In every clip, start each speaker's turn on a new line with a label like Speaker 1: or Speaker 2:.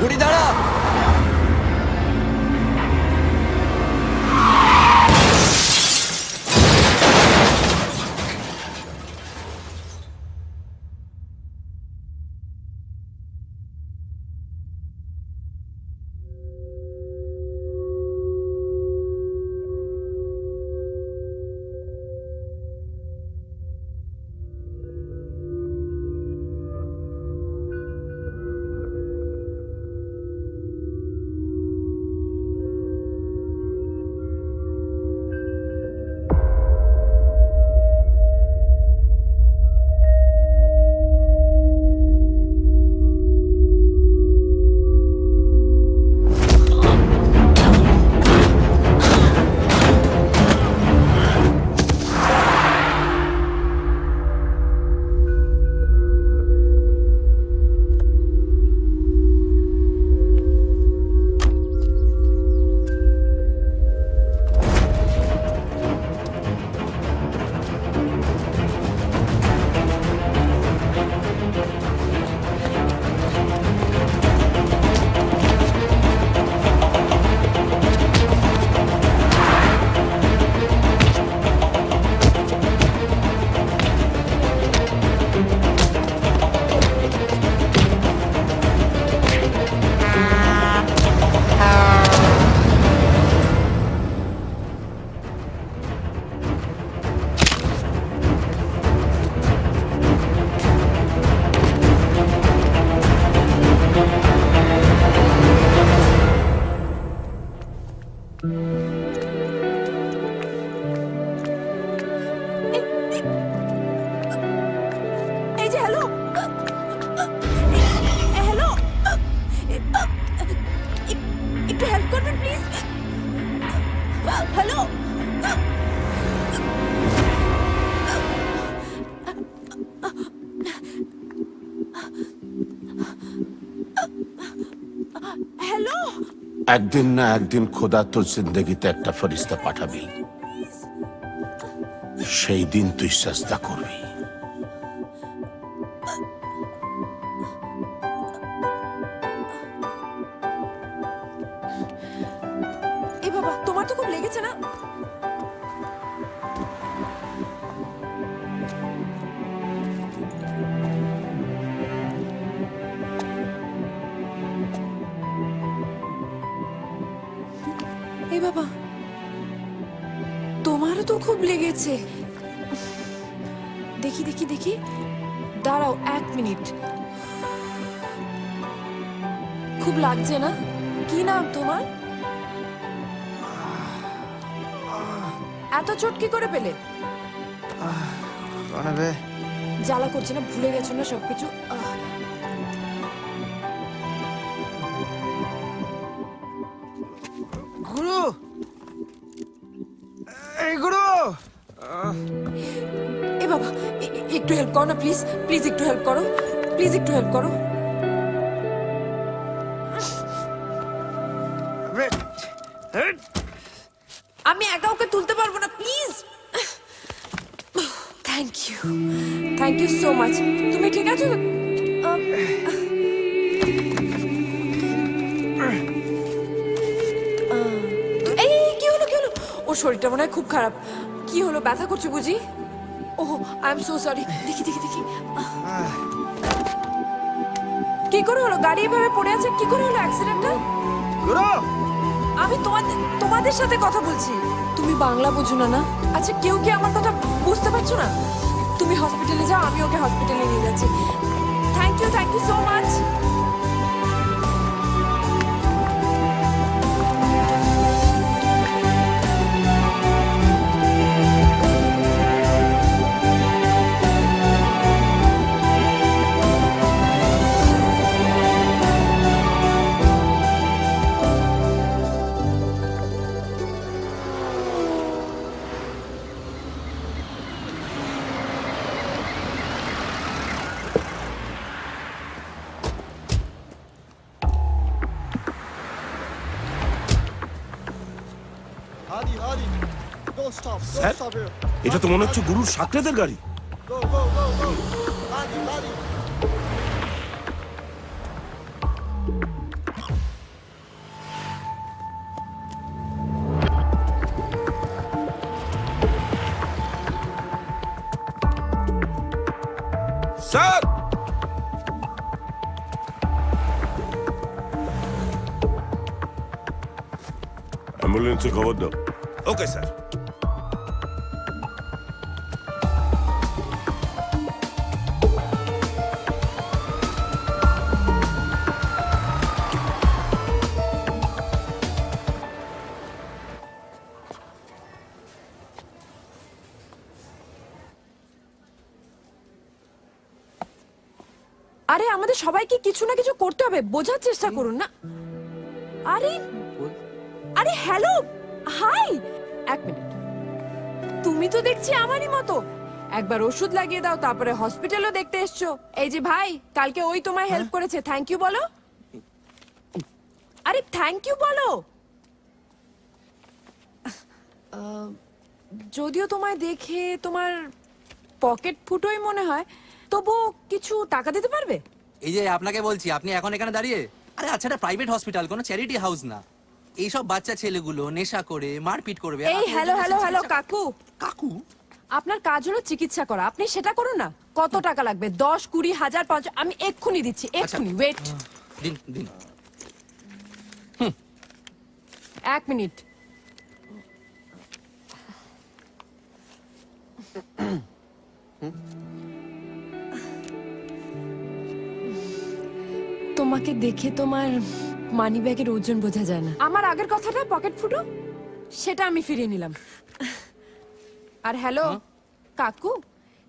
Speaker 1: বুড়ি দাঁড়া।
Speaker 2: একদিন না একদিন খোদা তোর জিন্দগিতে একটা ফরিস্তা পাঠাবি, সেই দিন তুই সাজদা করবি।
Speaker 3: এ বাবা, তোমার তো খুব লেগেছে না? এ বাবা, তোমারও তো খুব লেগেছে। দেখি দেখি দেখি, দাঁড়াও 1 মিনিট। খুব লাগছে না? কি নাম তোমার? এত চোট কি করে পেলে? জ্বালা করছে না? ভুলে গেছো না সবকিছু?
Speaker 1: গুরু, এই গুরু।
Speaker 3: এ বাবা, একটু হেল্প করো না প্লিজ। প্লিজ একটু হেল্প করো, প্লিজ একটু হেল্প করো। আমি একা ওকে তুলতে পারবো না, please. Thank you so much. তুমি ঠিক আছো? এই কি হলো, কি হলো? ওর শরীরটা মনে হয় খুব খারাপ। কি হলো, ব্যথা করছে বুঝি? ওহ, আই এম সো সরি। দেখি দেখি দেখি, কি করে হলো? গাড়ি এভাবে পড়ে আছে, কি করে হলো অ্যাক্সিডেন্টটা?
Speaker 1: গুরু,
Speaker 3: আমি তোমাদের সাথে কথা বলছি। তুমি বাংলা বোঝো না না? আচ্ছা, কেউ কি আমার কথা বুঝতে পারছো না? তুমি হসপিটালে যাও, আমি ওকে হসপিটালে নিয়ে যাচ্ছি। Thank you so much.
Speaker 4: Sir, এটা তো মনে হচ্ছে গুরুর সাকরেদের গাড়ি। অ্যাম্বুলেন্সে খবর দাও।
Speaker 1: Okay sir.
Speaker 3: আরে আমাদের সবাইকে কিছু না কিছু করতে হবে, বোঝার চেষ্টা করুন না। আরে আরে হ্যালো, হাই, এক মিনিট। তুমি তো দেখছি আমারই মতো, একবার ওষুধ লাগিয়ে দাও, তারপরে হসপিটালও দেখতে এসছো। এই যে ভাই, কালকে ওই তোমায় হেল্প করেছে, থ্যাংক ইউ বলো। আরে থ্যাংক ইউ বলো। যদিও তোমায় দেখে তোমার পকেট ফুটোই মনে হয়, তবু কিছু টাকা দিতে পারবে?
Speaker 5: এই যে আপনাকে বলছি, আপনি এখন এখানে দাঁড়িয়ে, আরে আচ্ছা, এটা প্রাইভেট হসপিটাল, কোনো চ্যারিটি হাউস না। এইসব বাচ্চা ছেলেগুলো নেশা করে মারপিট করবে। আর
Speaker 3: এই
Speaker 5: আপনি
Speaker 3: হ্যালো
Speaker 5: ওদের
Speaker 3: হ্যালো
Speaker 5: কাছে
Speaker 3: হ্যালো
Speaker 5: চিকিৎসা-
Speaker 3: কাকু,
Speaker 5: কাকু
Speaker 3: আপনার কাজ হলো চিকিৎসা করা, আপনি সেটা করুন না। কত টাকা লাগবে? 10, 20, 1000, 500? আমি এক্ষুনি দিচ্ছি, এক্ষুনি। ওয়েট,
Speaker 5: দিন দিন।
Speaker 3: এক মিনিট। তোমাকে দেখে তোমার মানি ব্যাগের ওজন বোঝা যায় না। আমার আগের কথাটা পকেট ফুটো, সেটা আমি ফিরিয়ে নিলাম। আর হ্যালো কাকু,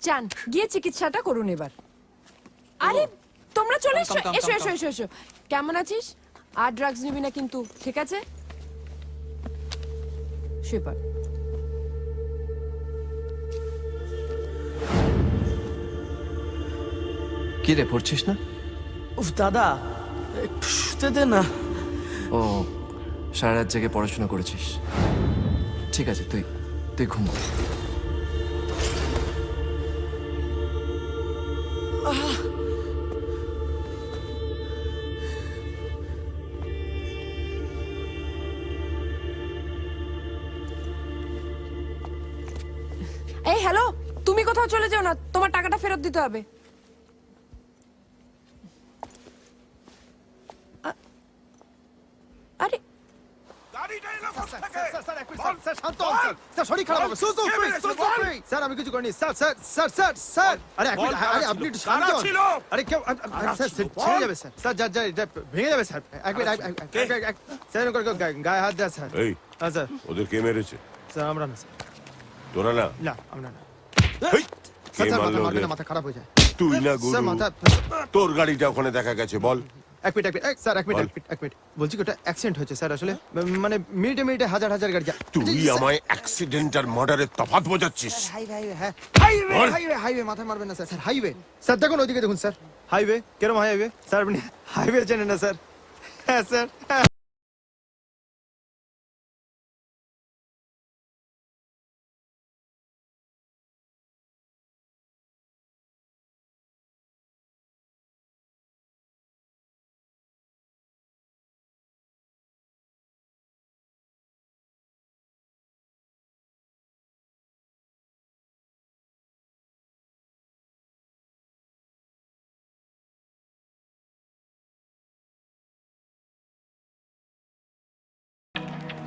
Speaker 3: চান গিয়ে চিকিৎসাটা করুন এবার। আরে তোমরা চলে এসো,
Speaker 5: কাম,
Speaker 3: এসো
Speaker 5: কাম,
Speaker 3: এসো এসো এসো। কেমন আছিস? আর ড্রাগস নিবি না কিন্তু, ঠিক আছে? শুয়ে পড়।
Speaker 6: কি রে, পড়ছিস না?
Speaker 1: উফ দাদা, একটু শুতে দে না।
Speaker 6: ও, সারা রাত জেগে পড়াশোনা করেছিস। ঠিক আছে, তুই তুই ঘুমো।
Speaker 3: এই হ্যালো, তুমি কোথাও চলে যাও না, তোমার টাকাটা ফেরত দিতে হবে। আরে
Speaker 4: গাড়িটা এলো কোথা থেকে?
Speaker 1: স্যার এক মিনিট, স্যার শান্ত হন স্যার। স্যার শরীর খারাপ হবে। সুসু
Speaker 4: কে
Speaker 1: প্লিজ,
Speaker 4: মেরেছে?
Speaker 1: সুসু
Speaker 4: বল।
Speaker 1: প্লিজ। স্যার আমি কিছু করিনি। Sir sir sir sir sir আরে এক
Speaker 4: বল,
Speaker 1: মিনিট,
Speaker 4: কারা
Speaker 1: আরে
Speaker 4: ছিল?
Speaker 1: আপনি একটু
Speaker 4: কারা
Speaker 1: শান্ত হন।
Speaker 4: ছিল?
Speaker 1: আরে কেউ
Speaker 4: কারা
Speaker 1: স্যার
Speaker 4: ছিল?
Speaker 1: ছেড়ে
Speaker 4: বল।
Speaker 1: যাবে স্যার। স্যার যা যা এটা ভেঙে যাবে স্যার। এক মিনিট,
Speaker 4: কে?
Speaker 1: স্যার এরকম করে গায়ে হাত দেয় স্যার।
Speaker 4: এই
Speaker 1: হ্যাঁ স্যার।
Speaker 4: ওদের কে মেরেছে?
Speaker 1: স্যার আমরা না স্যার।
Speaker 4: তোরা না?
Speaker 1: না আমরা না।
Speaker 4: হেই,
Speaker 1: স্যার
Speaker 4: কে
Speaker 1: স্যার
Speaker 4: মারলো
Speaker 1: মাথা
Speaker 4: ওদের?
Speaker 1: মাথা খারাপ হয়ে যায়।
Speaker 4: তুই না
Speaker 1: স্যার
Speaker 4: গুরু?
Speaker 1: মাথা
Speaker 2: তোর গাড়িটা ওখানে দেখা গেছে, বল।
Speaker 1: এক মিনিট স্যার এক মিনিট
Speaker 4: বল।
Speaker 1: এক মিনিট বলছি কি ওটা অ্যাক্সিডেন্ট হয়েছে স্যার। আসলে মানে মিনিটে মিনিটে হাজার হাজার গাড়ি যায়।
Speaker 2: তুই আমায় অ্যাক্সিডেন্ট আর মার্ডারের তফাৎ বোঝাচ্ছিস? বল।
Speaker 1: হাইওয়ে মাথায় মারবেন না স্যার। স্যার হাইওয়ে, স্যার দেখুন ওইদিকে দেখুন স্যার। হাইওয়ে কেরম হাইওয়ে স্যার? আপনি হাইওয়ে চেনেন না স্যার? হ্যাঁ স্যার।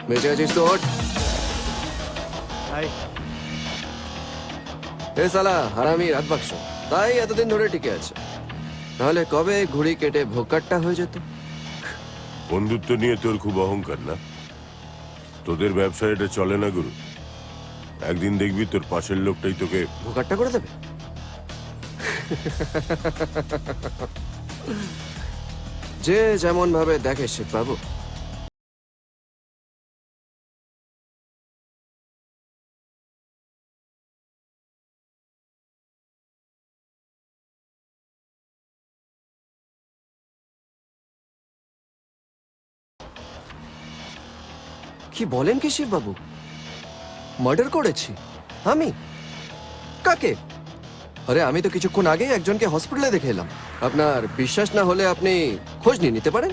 Speaker 6: বেঁচে আছিস তো? ওঠ।
Speaker 1: হাই
Speaker 6: এ সালা হারামি রাত বাক্স, তাই এতদিন ধরে টিকে আছে। নাহলে কবে ঘুড়ি কেটে ভোকাট্টা হয়ে যেত।
Speaker 4: বন্ধুত্ব নিয়ে তোর খুব অহংকার না? তোদের ব্যবসায় এটা চলে না গুরু। একদিন দেখবি তোর পাশের লোকটাই তোকে
Speaker 6: ভোকাট্টা করে দেবে। যে যেমন ভাবে দেখে শিববাবু। কি বলেন কি শিববাবু? মার্ডার করেছি আমি? কাকে? আরে আমি তো কিছুক্ষণ আগেই একজনকে হসপিটালে দেখে এলাম। আপনার বিশ্বাস না হলে আপনি খোঁজ নিয়ে নিতে পারেন।